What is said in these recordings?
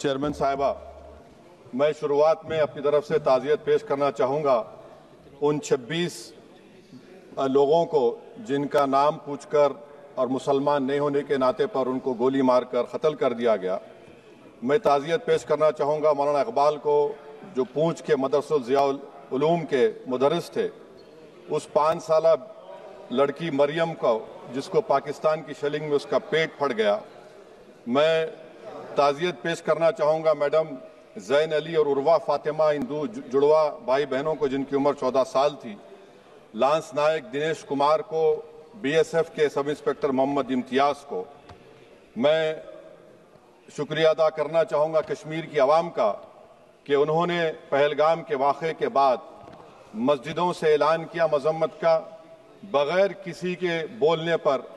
Chairman साहिबा, मैं शुरुआत में अपनी तरफ से ताज़ियत पेश करना चाहूँगा उन 26 लोगों को जिनका नाम पूछकर और मुसलमान नहीं होने के नाते पर उनको गोली मारकर कत्ल कर दिया गया। मैं ताज़ियत पेश करना चाहूँगा मौलाना इकबाल को, जो पूंछ के मदरसुल ज़ियाउल उलूम के मुदर्रिस थे, उस 5 साला लड़की मरियम को जिसको पाकिस्तान की शेलिंग में उसका पेट फट गया। मैं ताज़ियत पेश करना चाहूँगा मैडम ज़ैन अली और उर्वा फातिमा, इन दो जुड़वा भाई बहनों को जिनकी उम्र 14 साल थी। लांस नायक दिनेश कुमार को, BSF के सब इंस्पेक्टर मोहम्मद इम्तियाज़ को। मैं शुक्रिया अदा करना चाहूँगा कश्मीर की आवाम का कि उन्होंने पहलगाम के वाक़े के बाद मस्जिदों से ऐलान किया मजम्मत का, बग़ैर किसी के बोलने पर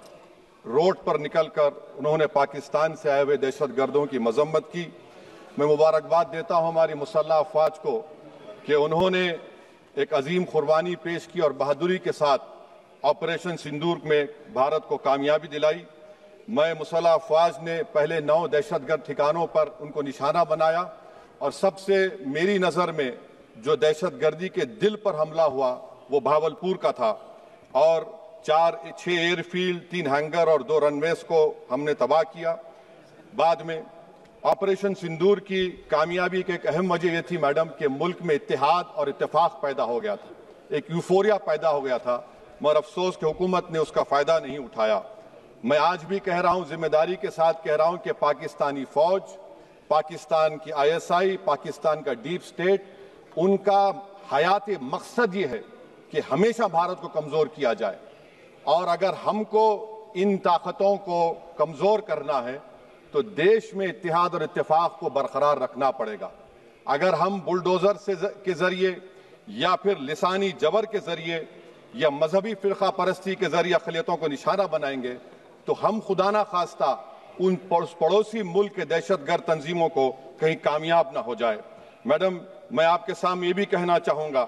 रोड पर निकलकर उन्होंने पाकिस्तान से आए हुए दहशतगर्दों की मजम्मत की। मैं मुबारकबाद देता हूं हमारी मुसल्लह अफवाज को कि उन्होंने एक अजीम कुर्बानी पेश की और बहादुरी के साथ ऑपरेशन सिंदूर में भारत को कामयाबी दिलाई। मैं मुसल्लह अफवाज ने पहले 9 दहशतगर्द ठिकानों पर उनको निशाना बनाया और सबसे मेरी नज़र में जो दहशतगर्दी के दिल पर हमला हुआ वो भावलपुर का था और 6 एयरफील्ड, 3 हैंगर और 2 रनवेज को हमने तबाह किया। बाद में ऑपरेशन सिंदूर की कामयाबी की एक अहम वजह यह थी मैडम कि मुल्क में इत्तेहाद और इत्तेफाक पैदा हो गया था, एक यूफोरिया पैदा हो गया था, मगर अफसोस कि हुकूमत ने उसका फ़ायदा नहीं उठाया। मैं आज भी कह रहा हूं, जिम्मेदारी के साथ कह रहा हूं कि पाकिस्तानी फ़ौज, पाकिस्तान की ISI, पाकिस्तान का डीप स्टेट, उनका हयाती मकसद ये है कि हमेशा भारत को कमज़ोर किया जाए और अगर हमको इन ताकतों को कमज़ोर करना है तो देश में इत्तेहाद और इत्तेफाक को बरकरार रखना पड़ेगा। अगर हम बुलडोज़र के ज़रिए या फिर लिसानी जबर के ज़रिए या मजहबी फ़िरका परस्ती के ज़रिए अक़लियतों को निशाना बनाएंगे तो हम खुदा ना खास्ता उन पड़ोसी मुल्क के दहशतगर्द तंजीमों को कहीं कामयाब ना हो जाए। मैडम, मैं आपके सामने ये भी कहना चाहूँगा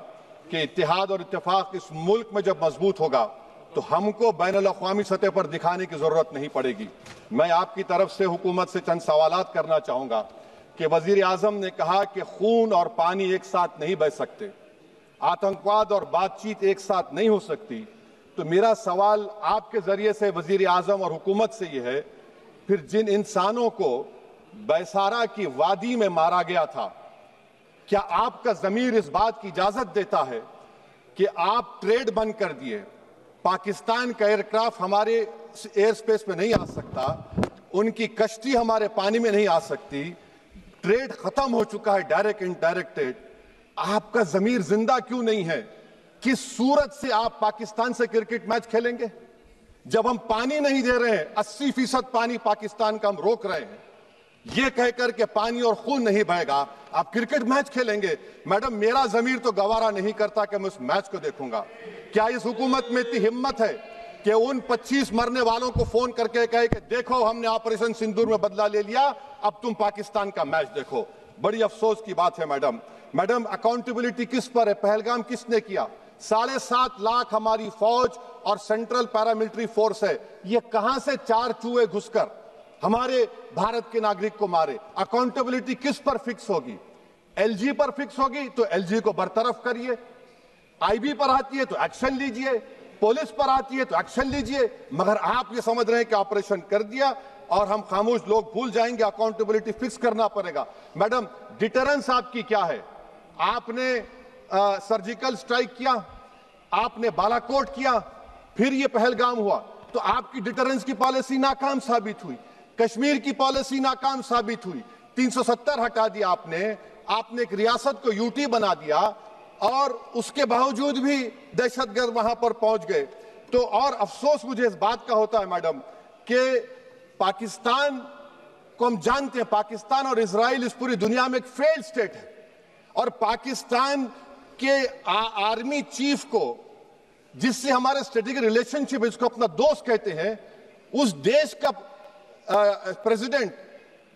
कि इत्तेहाद और इत्तेफाक इस मुल्क में जब मजबूत होगा तो हमको बैनुल अक़वामी सतह पर दिखाने की ज़रूरत नहीं पड़ेगी। मैं आपकी तरफ से हुकूमत से चंद सवालात करना चाहूँगा कि वज़ीर आज़म ने कहा कि खून और पानी एक साथ नहीं बह सकते, आतंकवाद और बातचीत एक साथ नहीं हो सकती। तो मेरा सवाल आपके ज़रिए से वज़ीर आज़म और हुकूमत से ये है, फिर जिन इंसानों को बैसारा की वादी में मारा गया था, क्या आपका ज़मीर इस बात की इजाज़त देता है कि आप ट्रेड बंद कर दिए, पाकिस्तान का एयरक्राफ्ट हमारे एयर स्पेस में नहीं आ सकता, उनकी कश्ती हमारे पानी में नहीं आ सकती, ट्रेड खत्म हो चुका है डायरेक्ट इनडायरेक्टेड, आपका ज़मीर जिंदा क्यों नहीं है? किस सूरत से आप पाकिस्तान से क्रिकेट मैच खेलेंगे जब हम पानी नहीं दे रहे हैं? 80% पानी पाकिस्तान का हम रोक रहे हैं, ये कहकर के पानी और खून नहीं बहेगा, आप क्रिकेट मैच खेलेंगे? मैडम, मेरा जमीर तो गवारा नहीं करता कि मैं उस मैच को देखूंगा। क्या इस हुकूमत में इतनी हिम्मत है कि उन 25 मरने वालों को फोन करके कहे कि देखो हमने ऑपरेशन सिंदूर में बदला ले लिया, अब तुम पाकिस्तान का मैच देखो? बड़ी अफसोस की बात है मैडम, अकाउंटेबिलिटी किस पर है? पहलगाम किसने किया? 7.5 लाख हमारी फौज और सेंट्रल पैरामिलिट्री फोर्स है, ये कहां से 4 चूहे घुसकर हमारे भारत के नागरिक को मारे? अकाउंटेबिलिटी किस पर फिक्स होगी? LG पर फिक्स होगी तो LG को बरतरफ करिए, IB पर आती है तो एक्शन लीजिए, पुलिस पर आती है तो एक्शन लीजिए, मगर आप ये समझ रहे हैं कि ऑपरेशन कर दिया और हम खामोश लोग भूल जाएंगे। अकाउंटेबिलिटी फिक्स करना पड़ेगा। मैडम, डिटरेंस आपकी क्या है? आपने सर्जिकल स्ट्राइक किया, आपने बालाकोट किया, फिर ये पहलगाम हुआ, तो आपकी डिटरेंस की पॉलिसी नाकाम साबित हुई, कश्मीर की पॉलिसी नाकाम साबित हुई, 370 हटा दिया आपने एक रियासत को UT बना दिया और उसके बावजूद भी दहशतगर्द वहां पर पहुंच गए। तो और अफसोस मुझे इस बात का होता है मैडम कि पाकिस्तान को हम जानते हैं, पाकिस्तान और इजराइल इस पूरी दुनिया में एक फेल्ड स्टेट है और पाकिस्तान के आर्मी चीफ को, जिससे हमारे स्ट्रेटेजिक रिलेशनशिप है, जिसको अपना दोस्त कहते हैं, उस देश का प्रेसिडेंट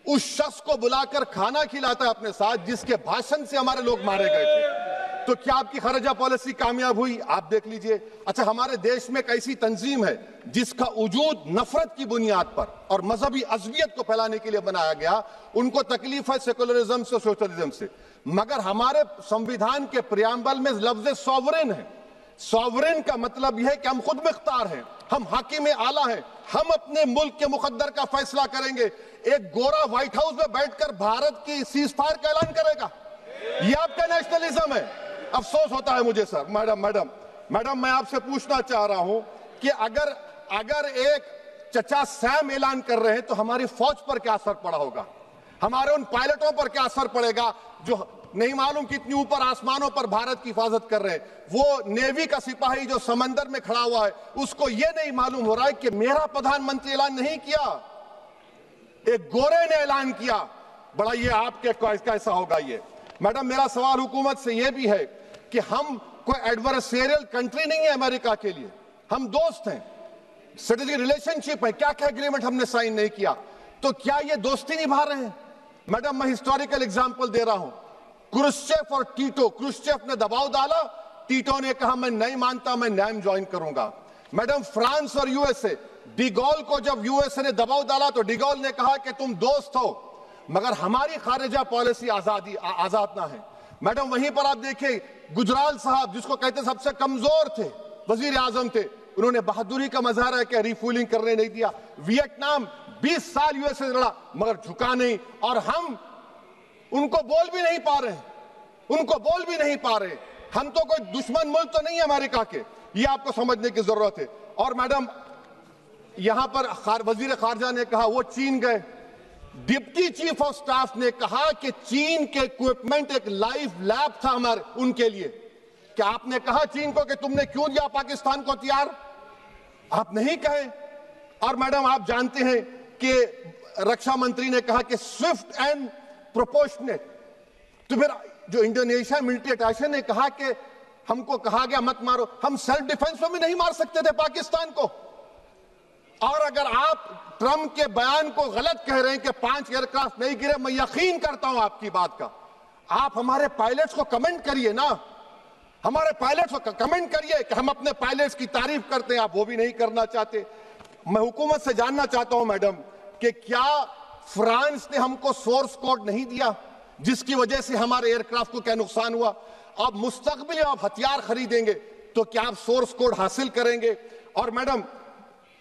उस शख्स को बुलाकर खाना खिलाता है अपने साथ जिसके भाषण से हमारे लोग मारे गए थे। तो क्या आपकी खारजा पॉलिसी कामयाब हुई? आप देख लीजिए। अच्छा, हमारे देश में एक ऐसी तंजीम है जिसका वजूद नफरत की बुनियाद पर और मजहबी अज़वियत को फैलाने के लिए बनाया गया। उनको तकलीफ है सेकुलरिज्म से, सोशलिज्म से, मगर हमारे संविधान के प्रियम्बल में लफ्ज सॉवरेन है। सॉवरेन का मतलब यह है कि हम खुद मुख्तार हैं, हम हाकिम आला हैं, हम अपने मुल्क के मुकद्दर का फैसला करेंगे। एक गोरा व्हाइट हाउस में बैठकर भारत की सीज फायर का ऐलान करेगा, यह आपका नेशनलिज्म है। अफसोस होता है मुझे सर। मैडम मैं आपसे पूछना चाह रहा हूं कि अगर एक चचा सैम ऐलान कर रहे हैं तो हमारी फौज पर क्या असर पड़ा होगा, हमारे उन पायलटों पर क्या असर पड़ेगा जो नहीं मालूम कितनी ऊपर आसमानों पर भारत की हिफाजत कर रहे हैं। वो नेवी का सिपाही जो समंदर में खड़ा हुआ है, उसको यह नहीं मालूम हो रहा है कि मेरा प्रधानमंत्री ऐलान नहीं किया, एक गोरे ने ऐलान किया। बड़ा ये आपके कैसा होगा ये। मैडम मेरा सवाल हुकूमत से यह भी है कि हम कोई एडवर्सेरियल कंट्री नहीं है अमेरिका के लिए, हम दोस्त हैं, स्ट्रेटेजिक रिलेशनशिप है। क्या क्या एग्रीमेंट हमने साइन नहीं किया, तो क्या ये दोस्ती निभा रहे हैं? मैडम मैं हिस्टोरिकल एग्जांपल दे रहा हूं, क्रुश्चेव और टीटो। क्रुश्चेव ने दबाव डाला, टीटो ने कहा मैं नहीं मानता, मैं नैम ज्वाइन करूंगा। मैडम फ्रांस और यूएसए, डिगोल को जब यूएसए ने दबाव डाला तो डिगोल ने कहा कि तुम दोस्त हो मगर हमारी खारिजा पॉलिसी आजाद ना है। मैडम वहीं पर आप देखिए गुजराल साहब, जिसको कहते सबसे कमजोर थे, वजीर आजम थे, उन्होंने बहादुरी का मजारा किया, रिफूलिंग करने नहीं दिया। वियतनाम 20 साल यूएसए से लड़ा मगर झुका नहीं, और हम उनको बोल भी नहीं पा रहे, हम तो कोई दुश्मन मुल्क तो नहीं है अमेरिका के, ये आपको समझने की जरूरत है। और मैडम यहां पर वजीर खारजा ने कहा वो चीन गए, डिप्टी चीफ ऑफ स्टाफ ने कहा कि चीन के इक्विपमेंट एक लाइव लैब था हमारे उनके लिए। क्या आपने कहा चीन को कि तुमने क्यों दिया पाकिस्तान को हथियार? आप नहीं कहे। और मैडम आप जानते हैं कि रक्षा मंत्री ने कहा कि स्विफ्ट एंड प्रोपोर्शनेट, तो फिर जो इंडोनेशिया मिलिट्री अटैचे ने कहा कि हमको कहा गया मत मारो, हम सेल्फ डिफेंस में भी नहीं मार सकते थे पाकिस्तान को। और अगर आप ट्रंप के बयान को गलत कह रहे हैं कि 5 एयरक्राफ्ट नहीं गिरे, मैं यकीन करता हूं आपकी बात का, आप हमारे पायलट्स को कमेंट करिए ना, हमारे पायलट्स को कमेंट करिए कि हम अपने पायलट्स की तारीफ करते हैं, आप वो भी नहीं करना चाहते। मैं हुकूमत से जानना चाहता हूं मैडम कि क्या फ्रांस ने हमको सोर्स कोड नहीं दिया जिसकी वजह से हमारे एयरक्राफ्ट को क्या नुकसान हुआ? अब मुस्तकबिल में आप हथियार खरीदेंगे तो क्या आप सोर्स कोड हासिल करेंगे? और मैडम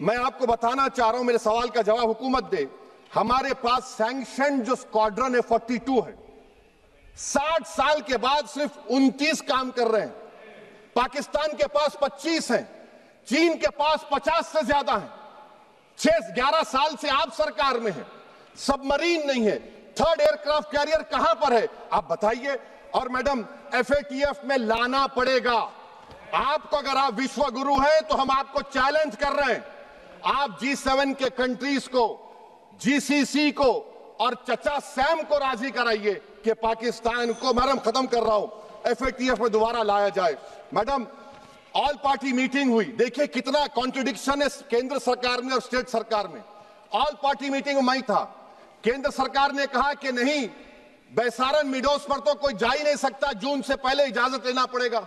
मैं आपको बताना चाह रहा हूं, मेरे सवाल का जवाब हुकूमत दे, हमारे पास सैंक्शन जो स्क्वाड्रन है 42 है, 60 साल के बाद सिर्फ 29 काम कर रहे हैं। पाकिस्तान के पास 25 हैं, चीन के पास 50 से ज्यादा हैं। 11 साल से आप सरकार में हैं, सबमरीन नहीं है, थर्ड एयरक्राफ्ट कैरियर कहां पर है आप बताइए। और मैडम FATF में लाना पड़ेगा आपको। अगर आप विश्व गुरु हैं तो हम आपको चैलेंज कर रहे हैं, आप G7 के कंट्रीज को, GCC को और चचा सैम को राजी कराइए कि पाकिस्तान को, मैडम खत्म कर रहा हूं, FATF में दोबारा लाया जाए। मैडम ऑल पार्टी मीटिंग हुई, देखिए कितना कॉन्ट्रडिक्शन है केंद्र सरकार में और स्टेट सरकार में। ऑल पार्टी मीटिंग में मैं था, केंद्र सरकार ने कहा कि नहीं, बैसारन मिडोस पर तो कोई जा ही नहीं सकता, जून से पहले इजाजत लेना पड़ेगा।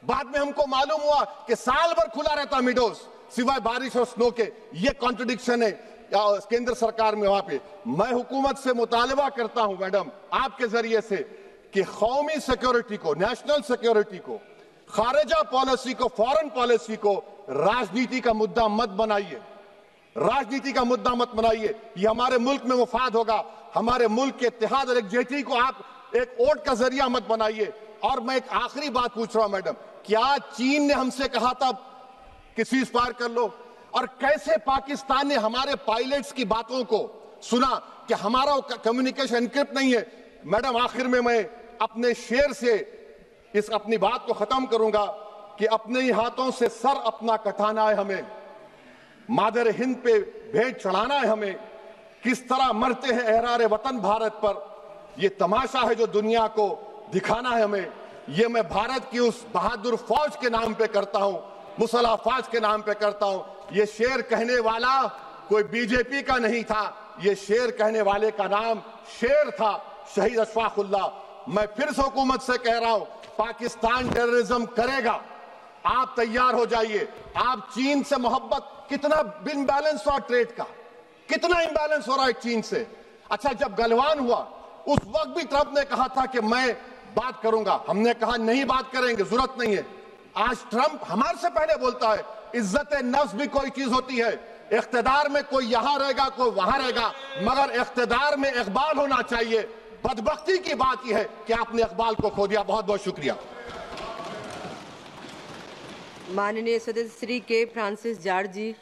बाद में हमको मालूम हुआ कि साल भर खुला रहता मिडोस सिवाय बारिश और स्नो के। ये कॉन्ट्रडिक्शन है केंद्र सरकार में। वहां पे मैं हुकूमत से मुतालबा करता हूं मैडम आपके जरिए से कि कौमी सिक्योरिटी को, नेशनल सिक्योरिटी को, खारिजा पॉलिसी को, फॉरेन पॉलिसी को राजनीति का मुद्दा मत बनाइए, राजनीति का मुद्दा मत बनाइए। ये हमारे मुल्क में मुफाद होगा, हमारे मुल्क के इत्तेहाद और एकजुटती को आप एक वोट का जरिया मत बनाइए। और मैं एक आखिरी बात पूछ रहा हूं मैडम, क्या चीन ने हमसे कहा था कि सीज फायर कर लो? और कैसे पाकिस्तान ने हमारे पायलट्स की बातों को सुना कि हमारा कम्युनिकेशन एनक्रिप्ट नहीं है? मैडम आखिर में मैं अपने शेर से इस अपनी बात को खत्म करूंगा कि अपने ही हाथों से सर अपना कटाना है हमें, मादर हिंद पे भेंट चढ़ाना है हमें, किस तरह मरते हैं एहरारे वतन भारत पर, ये तमाशा है जो दुनिया को दिखाना है हमें। ये मैं भारत की उस बहादुर फौज के नाम पे करता हूं, मुसल्ह फौज के नाम पे करता हूं। ये शेर कहने वाला कोई बीजेपी का नहीं था, ये शेर कहने वाले का नाम शेर था, शहीद अशफाकुल्लाह। मैं फिर से हुकूमत से कह रहा हूं, पाकिस्तान टेररिज्म करेगा, आप तैयार हो जाइए। आप चीन से मोहब्बत, कितना इम्बैलेंस हुआ ट्रेड का, कितना इम्बैलेंस हो रहा है चीन से। अच्छा, जब गलवान हुआ उस वक्त भी ट्रंप ने कहा था कि मैं बात करूंगा, हमने कहा नहीं बात करेंगे, जरूरत नहीं है। आज ट्रंप हमारे से पहले बोलता है इज्जत नफ्स भी कोई चीज होती है, इख्तिदार में कोई यहां रहेगा कोई वहां रहेगा, मगर इख्तिदार में इकबाल होना चाहिए। बदबख्ती की बात यह है कि आपने इकबाल को खो दिया। बहुत बहुत शुक्रिया। माननीय सदस्य श्री के फ्रांसिस जॉर्ज जी।